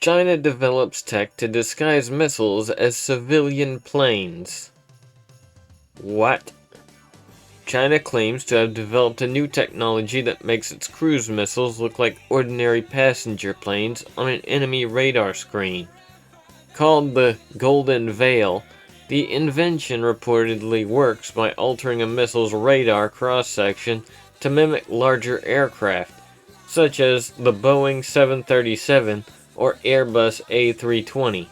China develops tech to disguise missiles as civilian planes. What? China claims to have developed a new technology that makes its cruise missiles look like ordinary passenger planes on an enemy radar screen. Called the Golden Veil, the invention reportedly works by altering a missile's radar cross-section to mimic larger aircraft, such as the Boeing 737 or Airbus A320.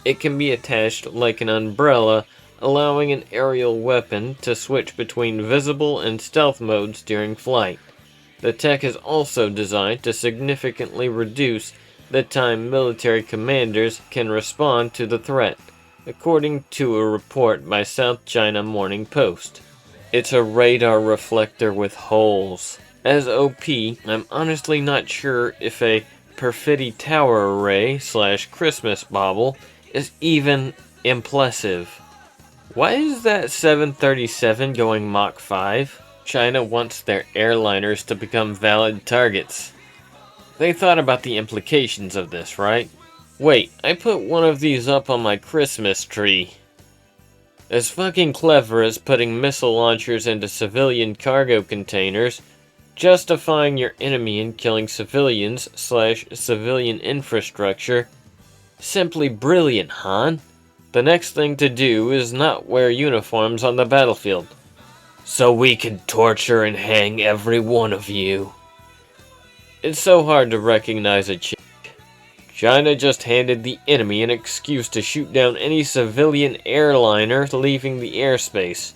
It can be attached like an umbrella, allowing an aerial weapon to switch between visible and stealth modes during flight. The tech is also designed to significantly reduce the time military commanders can respond to the threat, according to a report by South China Morning Post. It's a radar reflector with holes. As OP, I'm honestly not sure if a Perfidy Tower Array / Christmas Bauble is even impressive. Why is that 737 going Mach 5? China wants their airliners to become valid targets. They thought about the implications of this, right? Wait, I put one of these up on my Christmas tree. As fucking clever as putting missile launchers into civilian cargo containers, justifying your enemy and killing civilians / civilian infrastructure. Simply brilliant, Han. The next thing to do is not wear uniforms on the battlefield. So we can torture and hang every one of you. It's so hard to recognize a chick. China just handed the enemy an excuse to shoot down any civilian airliner leaving the airspace.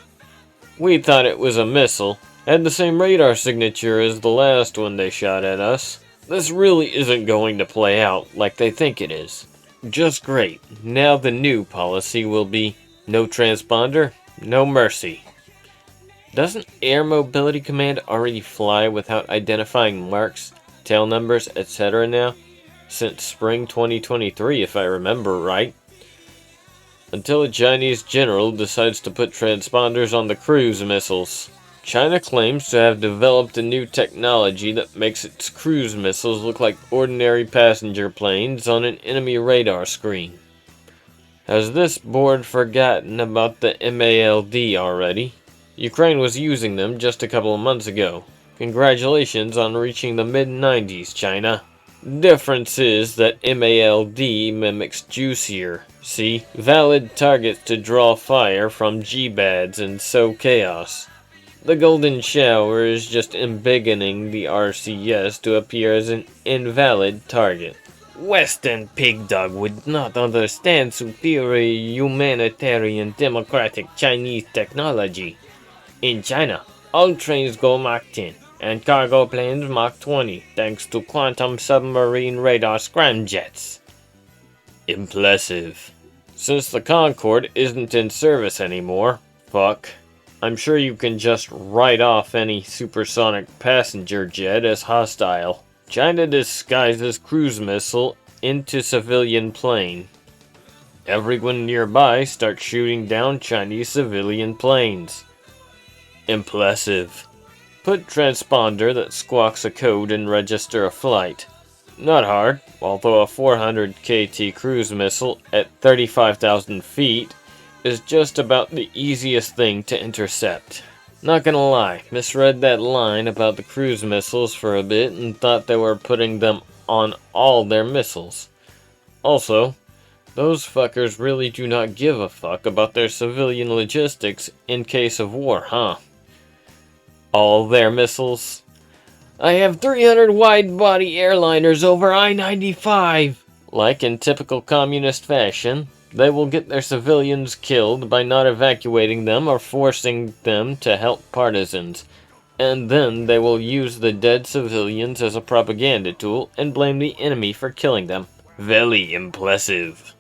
We thought it was a missile, had the same radar signature as the last one they shot at us. This really isn't going to play out like they think it is. Just great. Now the new policy will be no transponder, no mercy. Doesn't Air Mobility Command already fly without identifying marks, tail numbers, etc. now? Since spring 2023, if I remember right. Until a Chinese general decides to put transponders on the cruise missiles. China claims to have developed a new technology that makes its cruise missiles look like ordinary passenger planes on an enemy radar screen. Has this board forgotten about the MALD already? Ukraine was using them just a couple of months ago. Congratulations on reaching the mid-90s, China. Difference is that MALD mimics juicier. See? Valid targets to draw fire from G-BADs and sow chaos. The Golden Shower is just embiggening the RCS to appear as an invalid target. Western pig dog would not understand superior humanitarian democratic Chinese technology. In China, all trains go Mach 10, and cargo planes Mach 20, thanks to quantum submarine radar scramjets. Impressive. Since the Concorde isn't in service anymore, fuck. I'm sure you can just write off any supersonic passenger jet as hostile. China disguises cruise missile into civilian plane. Everyone nearby starts shooting down Chinese civilian planes. Impressive. Put transponder that squawks a code and register a flight. Not hard, although a 400 KT cruise missile at 35,000 feet is just about the easiest thing to intercept. Not gonna lie, misread that line about the cruise missiles for a bit and thought they were putting them on all their missiles. Also, those fuckers really do not give a fuck about their civilian logistics in case of war, huh? All their missiles? I have 300 wide-body airliners over I-95! Like in typical communist fashion, they will get their civilians killed by not evacuating them or forcing them to help partisans. And then they will use the dead civilians as a propaganda tool and blame the enemy for killing them. Very impressive.